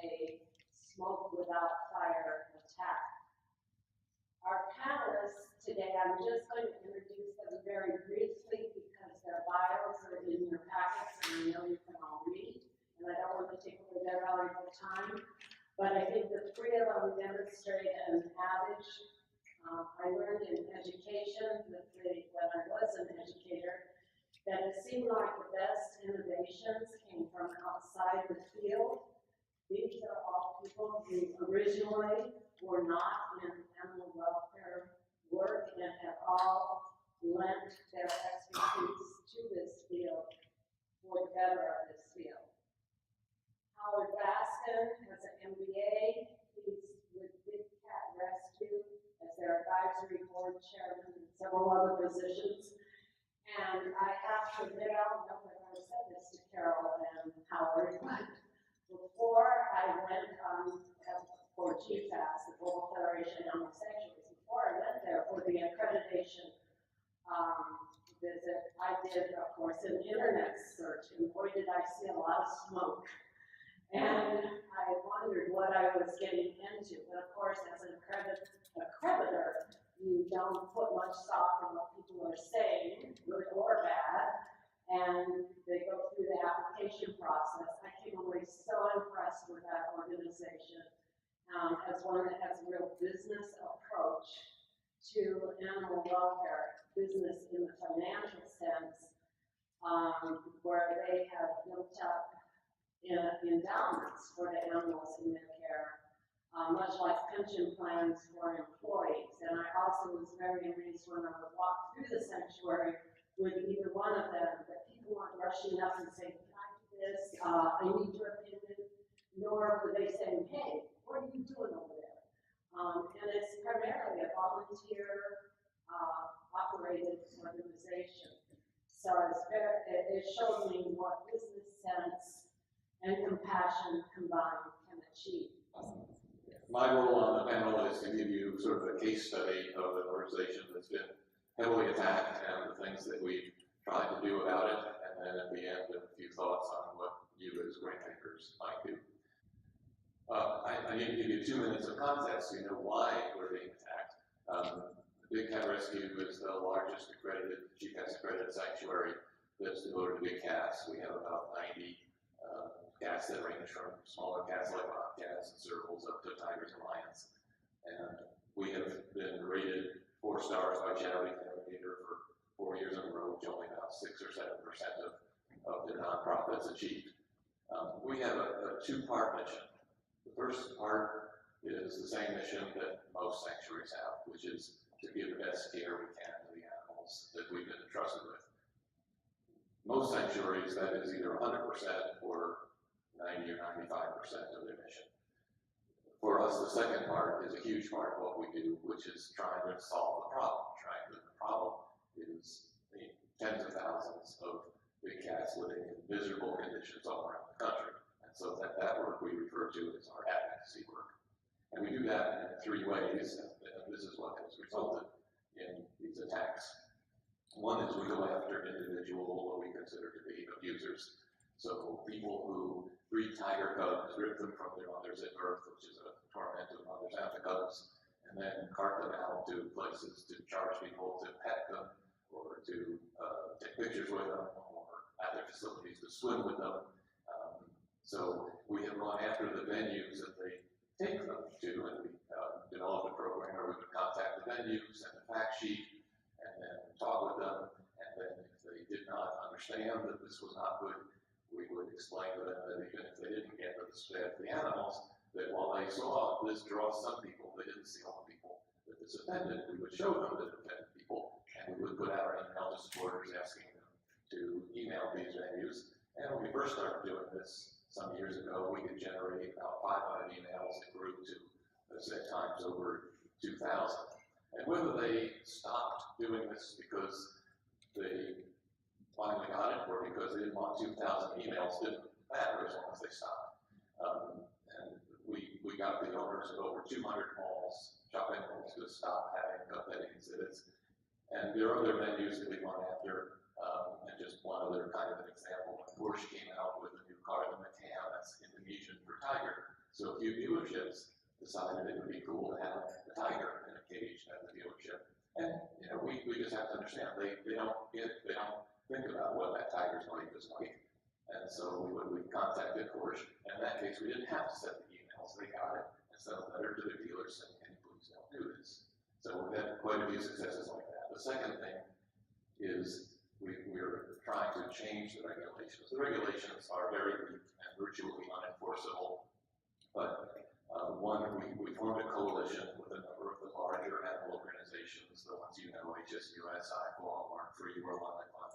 a smoke without fire attack. Our panelists today, I'm just going to introduce them very briefly because their bios are in your packets and I know you can all read, and I don't want to take away their valuable time, but I think the three of them demonstrate an adage I learned in education when I was an educator, that it seemed like the best innovations came from outside the field. These are all people who originally were not in animal welfare work and have all lent their expertise to this field for the better of this field. Howard Baskin has an MBA. He's with Big Cat Rescue as their advisory board chairman and several other positions. And I have to admit, I don't know if I've ever said this to Carol and Howard, but before I went for GFAS, the Global Federation of Animal Sanctuaries, before I went there for the accreditation visit, I did, of course, an internet search, and boy, did I see a lot of smoke. And I wondered what I was getting into. But of course, as an accreditor, you don't put much stock in what people are saying, good or bad, and they go through the application process. I came away so impressed with that organization as one that has a real business approach to animal welfare, business in the financial sense, where they have built up endowments for the animals in their care, much like pension plans for employees. And I also was very amazed when I would walk through the sanctuary with either one of them, that people weren't rushing up and saying, can I do this? I need your opinion. Nor were they saying, hey, what are you doing over there? And it's primarily a volunteer operated organization. So it showed me what business sense and compassion combined can achieve. My role on the panel is to give you sort of a case study of an organization that's been heavily attacked and the things that we've tried to do about it, and then at the end, a few thoughts on what you as Grantmakers might do. I need to give you 2 minutes of context so you know why we're being attacked. Big Cat Rescue is the largest accredited, GFAS accredited sanctuary that's devoted to big cats. We have about 90 cats that range from smaller cats like bobcats and servals up to tigers and lions. And we have been rated 4 stars by Charity Navigator for 4 years in a row, which only about 6 or 7% of the nonprofits achieved. We have a 2-part mission. The first part is the same mission that most sanctuaries have, which is to give the best care we can to the animals that we've been entrusted with. Most sanctuaries, that is either 100% or 90 or 95% of their mission. For us, the second part is a huge part of what we do, which is trying to solve the problem. The problem is the tens of thousands of big cats living in miserable conditions all around the country. And so that work we refer to as our advocacy work. And we do that in 3 ways, and this is what has resulted in these attacks. One is we go after individual, what we consider to be abusers. So people who breed tiger cubs, rip them from their mothers at birth, which is a torment of mothers and the cubs, and then cart them out to places to charge people to pet them, or to take pictures with them, or at their facilities to swim with them. So we have gone after the venues that they take them to, and we developed a program where we would contact the venues and the fact sheet, and then talk with them, and then if they did not understand that this was not good, we would explain to them that even if they didn't get the animals, that while they saw this draw some people, they didn't see all the people that this offended. We would show them that it offended people, and we would put out an email to supporters asking them to email these venues. And when we first started doing this some years ago, we could generate about 500 emails. It grew to, at times, over 2,000. And whether they stopped doing this because they finally got it, or because they didn't want 2,000 emails, didn't matter as long as they stopped. And we got the owners of over 200 malls, shopping malls, to stop having pet exhibits. And there are other venues that we went after, and just one other kind of an example, when Porsche came out with a new car, the Macan, that's Indonesian for tiger. So a few dealerships decided it would be cool to have a tiger in a cage at the dealership. And, you know, we just have to understand, they don't think about what that tiger's life is like. And so we contacted Porsche, and in that case, we didn't have to send the emails, they got it, and sent a letter to the dealer saying, can you please don't do this? So we've had quite a few successes like that. The second thing is we're trying to change the regulations. The regulations are very weak and virtually unenforceable, but we formed a coalition with a number of the larger animal organizations, the ones you know, HSUS, Walmart, Free World Wildlife Fund,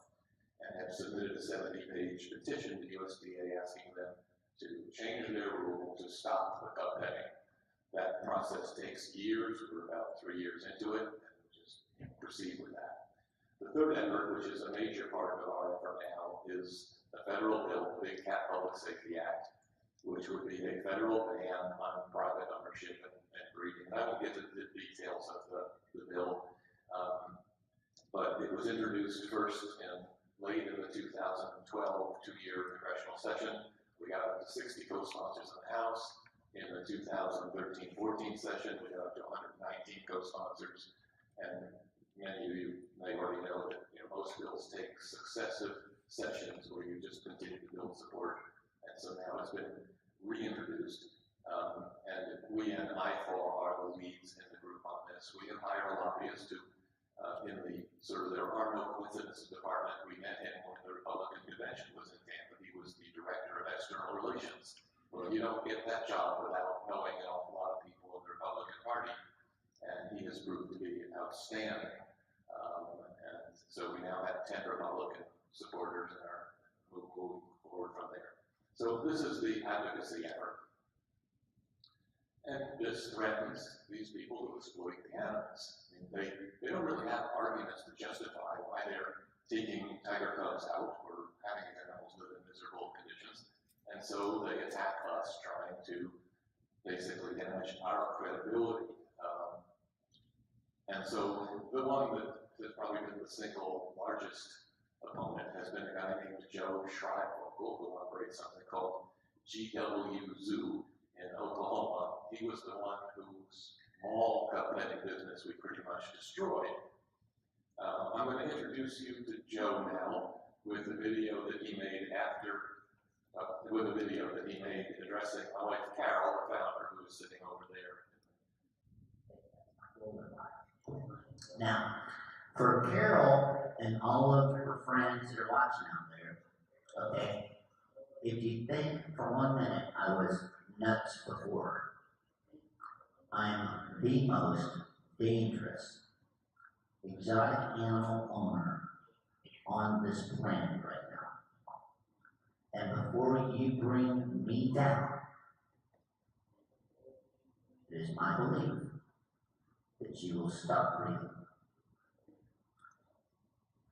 and have submitted a 70-page petition to USDA asking them to change their rule to stop the cub petting. That process takes years. We're about 3 years into it, and we'll just proceed with that. The third effort, which is a major part of our effort now, is the federal bill, the Big Cat Public Safety Act, which would be a federal ban on private ownership and breeding. I won't get into the details of the bill, but it was introduced first late in the 2012 two-year congressional session. We got up to 60 co-sponsors in the House. In the 2013-14 session, we got up to 119 co-sponsors, and many of you may already know that most bills take successive sessions where you just continue to build support, and so now it's been reintroduced. And we and IFAW are the leads in the group on this. We have hired a lobbyist to, in the sort of there are no coincidences department. We met him when the Republican convention was in Tampa. He was the director of external relations. Well, you don't get that job without knowing an awful lot of people in the Republican Party, and he has proved to be outstanding. And so we now have 10 Republican supporters and are moving forward from there. So this is the advocacy effort. And this threatens these people who exploit the animals. I mean, they don't really have arguments to justify why they're taking tiger cubs out or having animals live in miserable conditions. And so they attack us, trying to basically damage our credibility. And so the one that has probably been the single largest opponent has been a guy named Joe Schreibel, who operates something called GW Zoo in Oklahoma. He was the one whose mall cub petting business we pretty much destroyed. I'm going to introduce you to Joe now with the video that he made addressing my wife Carol, the founder, who is sitting over there. Now, for Carol and all of her friends that are watching out there, okay, if you think for 1 minute I was nuts before, I'm the most dangerous exotic animal owner on this planet right now. And before you bring me down, it is my belief that you will stop breathing.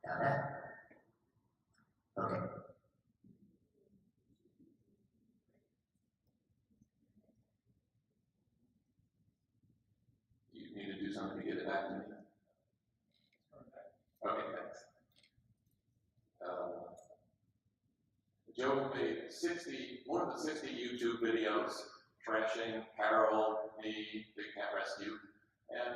Got that? Okay. You need to do something to get it back to me? Okay, thanks. Joe made more than 60 YouTube videos trashing Carol, me, Big Cat Rescue, and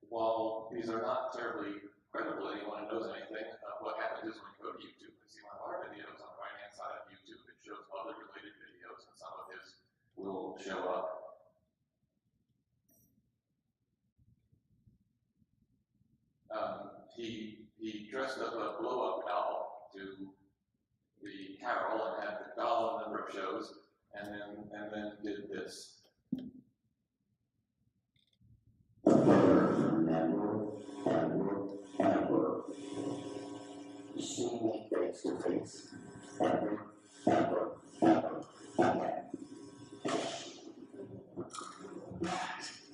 while these are not terribly credible to anyone who knows anything, what happens is when you go to YouTube and see one of our videos on the right-hand side of YouTube, it shows other related videos, and some of his will show up. He dressed up a blow-up doll to the Carol and had the doll a number of shows, and then did this. Ever see me face to face. Ever again.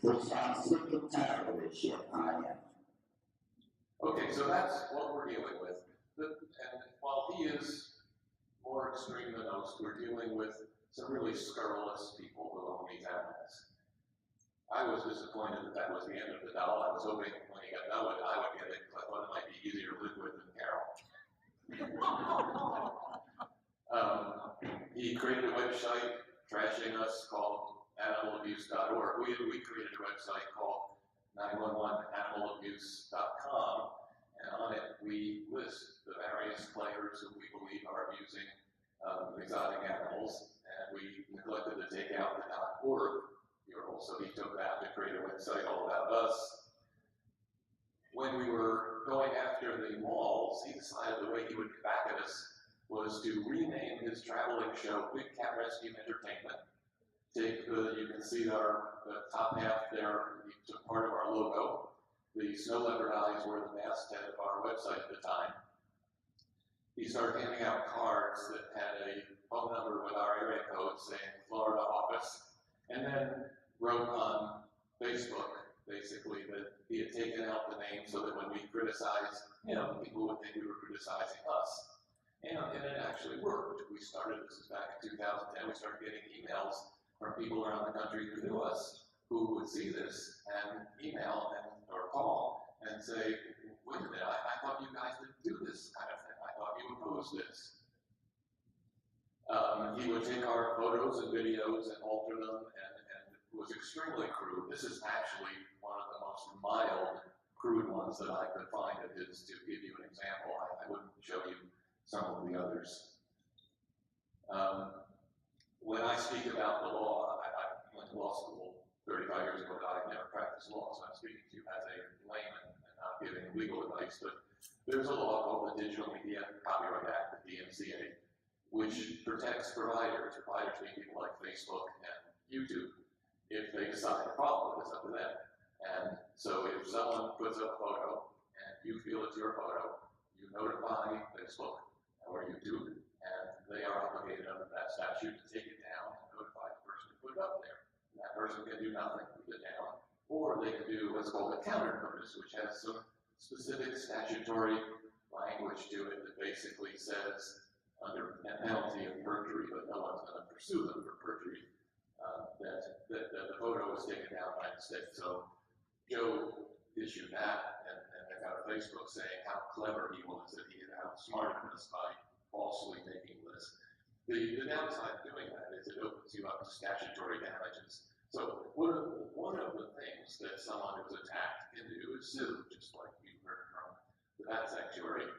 Which I'm sick and tired of this shit, I am. Okay, so that's what we're dealing with. And while he is more extreme than most, we're dealing with some really scurrilous people who own these animals. I was disappointed that was the end of the doll. I was hoping when he got done with it, I would get it, because I thought it might be easier to live with than Carol. He created a website trashing us called animalabuse.org. We created a website called 911animalabuse.com, and on it we list the various players who we believe are abusing exotic animals, and we neglected to take out the .org URL, so he took that to create a website all about us. When we were going after the malls, he decided the way he would get back at us was to rename his traveling show Big Cat Rescue Entertainment. You can see the top half there, he took part of our logo. The snow leopard eyes were the masthead of our website at the time. He started handing out cards that had a phone number with our area code saying Florida office, and then wrote on Facebook, basically, that he had taken out the name so that when we criticized him, people would think we were criticizing us. And it actually worked. We started, this is back in 2010, we started getting emails from people around the country who knew us, who would see this and email or call and say, wait a minute, I thought you guys didn't do this kind of thing. I thought you opposed this. He would take our photos and videos and alter them, and it was extremely crude. This is actually one of the most mild, crude ones that I could find of his. To give you an example, I wouldn't show you some of the others. When I speak about the law, I went to law school 35 years ago, but I've never practiced law, so I'm speaking to you as a layman and not giving legal advice, but there's a law called the Digital Media Copyright Act, the DMCA, which protects providers being people like Facebook and YouTube. If they decide the problem, it's up to them. And so if someone puts up a photo and you feel it's your photo, you notify Facebook or YouTube, and they are obligated under that statute to take it down and notify the person who put it up there. And that person can do nothing, put it down, or they can do what's called a counter notice, which has some specific statutory language to it that basically says, under a penalty of perjury, but no one's going to pursue them for perjury, that the photo was taken down by mistake. So Joe issued that, and I got a Facebook saying how clever he was, that he had outsmarted us by falsely making this. The downside of doing that is it opens you up to statutory damages. So one of the things that someone who's attacked can do is sue, just like you heard from the Bat Sanctuary.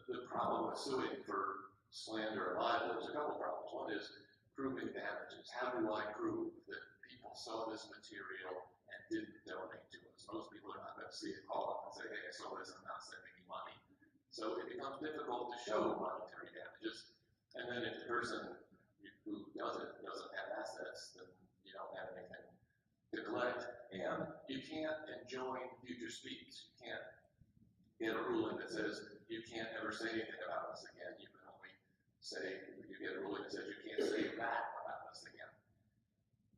The problem with suing for slander and libel, there's a couple problems. One is proving damages. How do I prove that people saw this material and didn't donate to us? Most people are not going to see it, call up and say, hey, I saw this, I'm not sending you money. So it becomes difficult to show monetary damages. And then if the person who does it doesn't have assets, then you don't have anything to collect. And you can't enjoin future speech. You can't get a ruling that says you can't ever say anything about us again. You can only say, you get a ruling that says you can't say that about us again.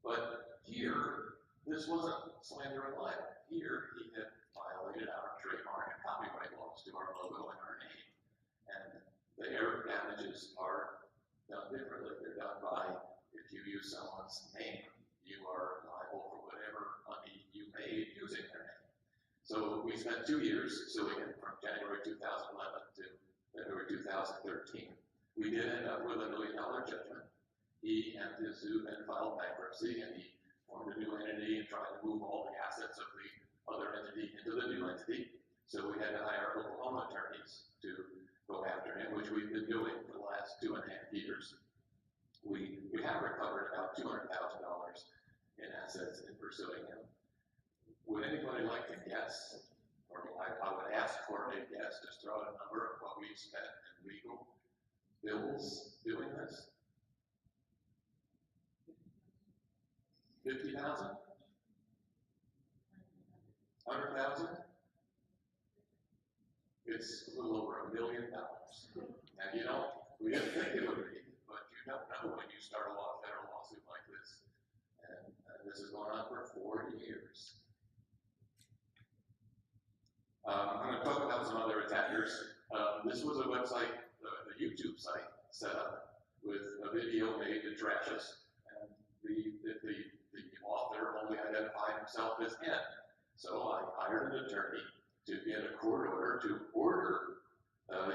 But here, this wasn't slander and libel. Here, he had violated our trademark and copyright laws to our logo and our name. And their damages are done differently. They're done by, if you use someone's name, you are liable for whatever money you made using their name. So we spent 2 years suing him from January 2011 to February 2013. We did end up with $1 million judgment. He and his zoo then filed bankruptcy, and he formed a new entity and tried to move all the assets of the other entity into the new entity. So we had to hire Oklahoma attorneys to go after him, which we've been doing for the last 2.5 years. We have recovered about $200,000 in assets in pursuing him. Would anybody like to guess, or I would ask for a guess, just throw out a number of what we've spent in legal bills doing this? 50,000? 100,000? It's a little over $1 million. Now we didn't think it would be, but you don't know when you start a federal lawsuit like this. And this has gone on for 4 years. I'm going to talk about some other attackers. This was a website, a YouTube site, set up with a video made to trash us, and the author only identified himself as N. So I hired an attorney to get a court order to order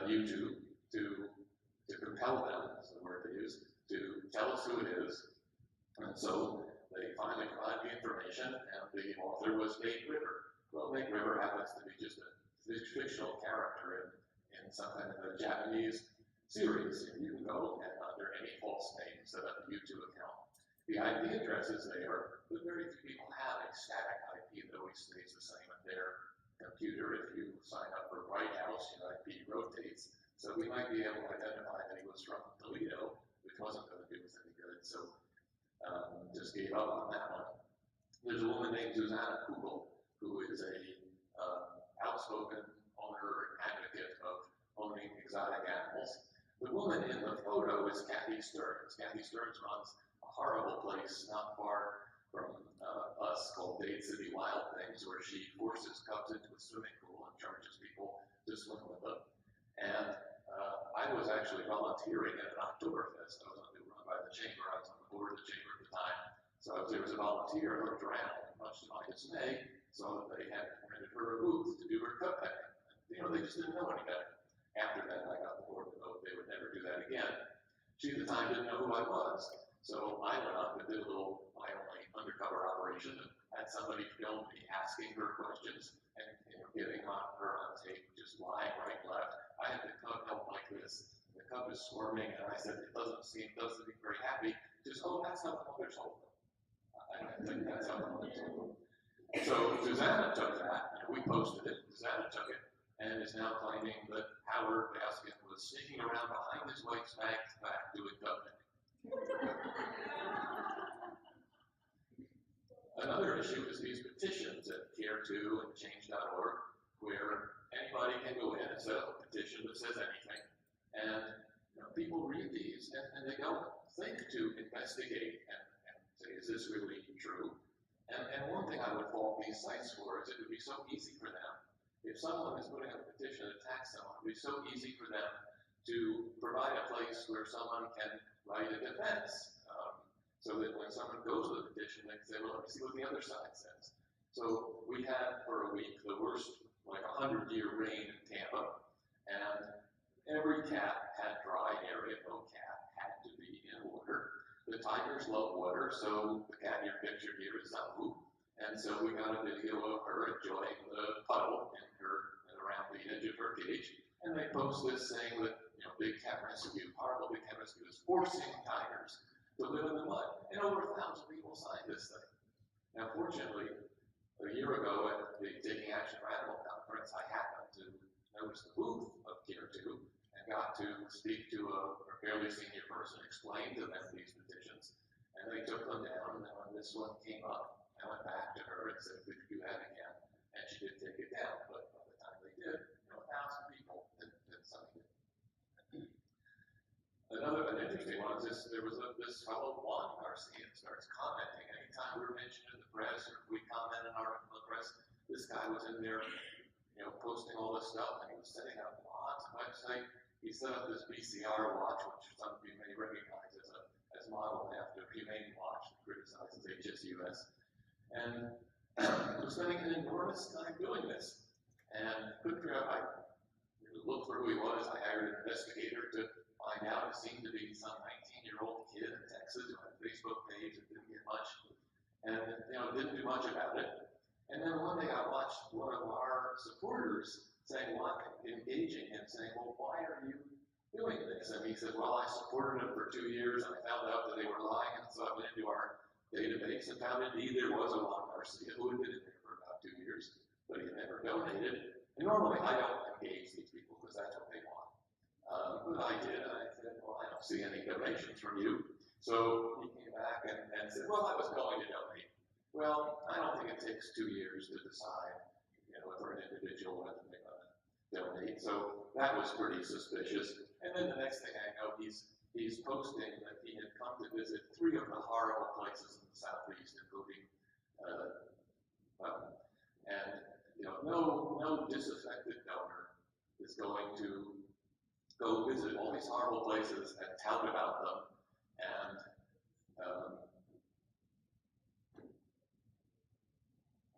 YouTube to compel them, that's the word they use, to tell us who it is. And so information, and the author was Nate River. Well, Nate River happens to be just a fictional character in some kind of a Japanese series, and you can go and under any false name set up a YouTube account. The IP address is there, but very few people have a static IP that always stays the same in their computer. If you sign up for Bright House, your IP rotates. So we might be able to identify that he was from Toledo, which wasn't going to do us any good. So just gave up on that one. There's a woman named Susanna Kugel, who is a outspoken owner and advocate of owning exotic animals. The woman in the photo is Kathy Stearns. Kathy Stearns runs a horrible place not far from us called Dade City Wild Things, where she forces cubs into a swimming pool and charges people to swim with them. And I was actually volunteering at an Oktoberfest. I was run by the chamber. I was on the board of the chamber at the time. So I was there as a volunteer who drowned, much to my dismay, so that they had rented her a booth to do her cup packing. You know, they just didn't know any better. After that, I got the board to vote they would never do that again. She at the time didn't know who I was, so I went up and did a little, my only undercover operation, and had somebody film me asking her questions and getting her on tape, just lying right and left. I had the cub held like this. The cub is squirming, and I said, it doesn't seem very happy. Just, oh, that's how the mother's holding. I think that's how the mother's holding. So Susanna took that, and we posted it. Susanna took it, and is now claiming that Howard Baskin was sneaking around behind his wife's back doing cub picking. Another issue is these petitions at Care2 and Change.org, where anybody can go in and set up a petition that says anything. And people read these and they don't think to investigate and say, is this really true? And one thing I would fault these sites for is it would be so easy for them. If someone is putting up a petition to attack someone, it would be so easy for them to provide a place where someone can write a defense. So that when someone goes with a petition, they can say, well, let me see what the other side says. So we had for a week the worst, like 100-year rain in Tampa, and every cat had dry area. No cat had to be in water. The tigers love water, so the cat in your picture here is Zabu. And so we got a video of her enjoying the puddle in her and around the edge of her cage. And they post this saying that, Big Cat Rescue, horrible Big Cat Rescue is forcing tigers to live in the mud. And over 1,000 people signed this thing. Now, fortunately, a year ago at the Taking Action for Animal Conference, I happened to notice the booth of Care2 and got to speak to a fairly senior person, explain to them these petitions, and they took them down. And then when this one came up, I went back to her and said, could you do that again? And she did take it down, but by the time they did, 1,000 people had signed it. An interesting one is this, there was this fellow Juan Garcia starts commenting. Anytime we're mentioned in the press or we comment in our press, this guy was in there, posting all this stuff, and he was setting up blogs, website. He set up this BCR watch, which some of you may recognize as modeled after Humane Watch that criticizes HSUS. And was spending an enormous time doing this. And couldn't figure out, I looked for who he was. I hired an investigator to find out. It seemed to be some 19-year-old kid in Texas who had a Facebook page that didn't get much, and didn't do much about it. And then one day I watched one of our supporters saying, engaging him, saying, well, why are you doing this? And he said, well, I supported him for 2 years, and I found out that they were lying, and so I went into our database and found indeed there was a Juan Garcia who had been in there for about 2 years, but he had never donated. And normally I don't engage these people because that's what they want. But I did, and I said, well, I don't see any donations from you. So he came back and said, well, I was going to donate. Well, I don't think it takes 2 years to decide, for an individual whether they're going to donate. So that was pretty suspicious. And then the next thing I know, he's posting that he had come to visit 3 of the horrible places in the Southeast, including, no disaffected donor is going to go visit all these horrible places and tout about them. And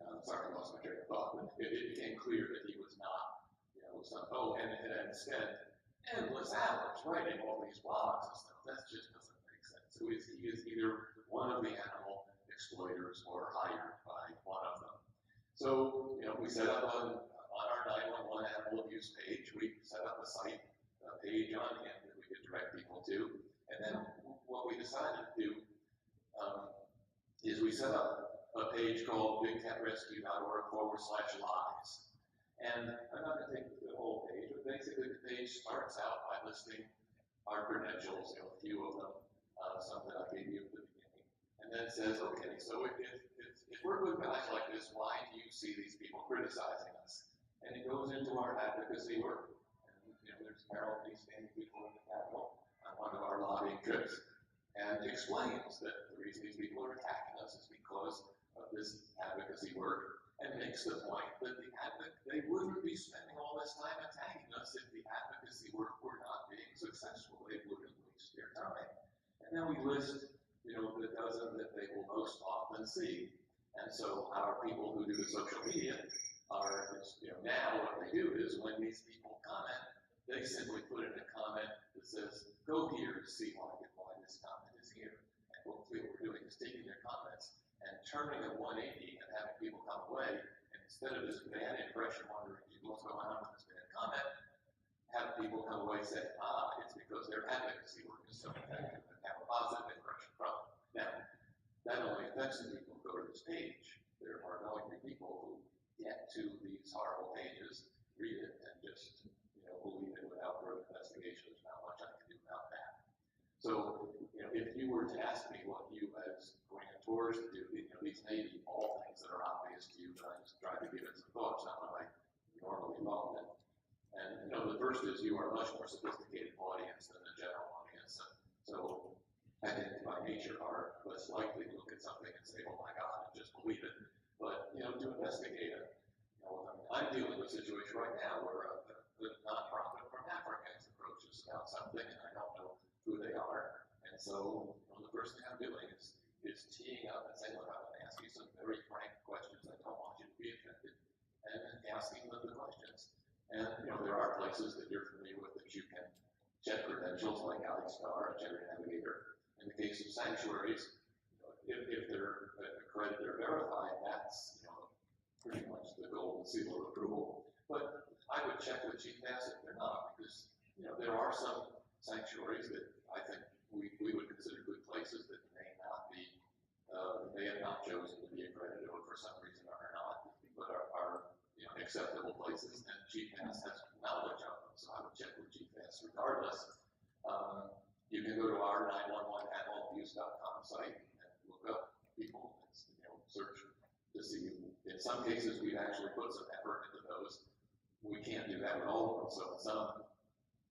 I'm sorry, I lost my train of thought. It became clear that he was not, and instead, endless hours writing all these blogs and stuff. That just doesn't make sense. So he is either one of the animal exploiters or hired by So, we set up on our 911 animal abuse page, we set up a site, a page on him that we could direct people to. And then what we decided to do is we set up a page called bigcatrescue.org/lives. And I'm not going to take the whole page, but basically the page starts out by listing our credentials, a few of them, some that I gave you at the beginning. And then it says, okay, so if we're good guys like this, why do you see these people criticizing us? And it goes into our advocacy work. And, there's Carol and these standing people in the Capitol on one of our lobbying trips, and explains that the reason these people are attacking us is because of this advocacy work, and makes the point that they wouldn't be spending all this time attacking us if the advocacy work were not being successful. They wouldn't waste their time. And then we list, the dozen that they will most often see. And so our people who do the social media are, now what they do is when these people comment, they simply put in a comment that says, go here to see why this comment is here. And what we're doing is taking their comments and turning a 180 and having people come away, and instead of this bad impression wondering what's going on with this bad comment, have people come away and say, it's because their advocacy work is so effective, and have a positive impression from it. Now, that only affects the people who go to this page. There are going to be people who get to these horrible pages, read it, and just believe it without further investigation. There's not much I can do about that. So, if you were to ask me what you as grantors do, these may be all things that are obvious to you, but I just tried to give it some thought. It's not what I normally involved in. And the first is you are a much more sophisticated audience than the general audience. And so I think by nature are less likely to look at something and say, oh my God, and just believe it. But, to investigate it. I'm dealing with a situation right now where a nonprofit from Africa has approached us about something, and I don't know who they are. And so the first thing I'm doing is teeing up and saying, look, I'm going to ask you some very frank questions. I don't want you to be offended. And then asking them the questions. And, there are places that you're familiar with that you can check credentials, like Alex Starr, a Gender Navigator. In the case of sanctuaries, if they're accredited or verified, that's, pretty much the golden seal of approval. But I would check with GFAS if they're not, because, there are some sanctuaries that I think we would consider good places that may not be, they have not chosen to be accredited or for some reason are not, but are acceptable places, and GFAS has knowledge of them, so I would check with GFAS regardless. You can go to our 911animalabuse.com site and look up people and search to see. In some cases, we've actually put some effort into those. We can't do that with all of them, so in some,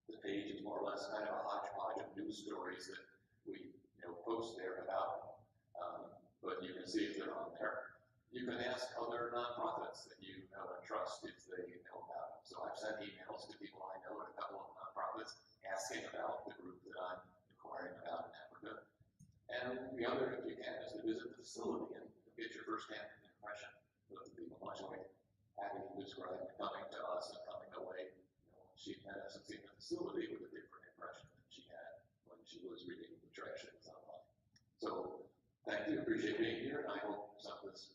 the page is more or less kind of a hodgepodge of news stories that we post there about, but you can see if they're on there. You can ask other nonprofits that you know and trust if they know about them. So I've sent emails to people I know at a couple of nonprofits asking about the group that I'm inquiring about in Africa. And the other, if you can, is to visit the facility and get your first-hand impression of the people, much like having described coming to us and coming away. She met us and seen the facility with a different impression than she had when she was reading the trash that was online. So, thank you, appreciate being here, and I hope some of this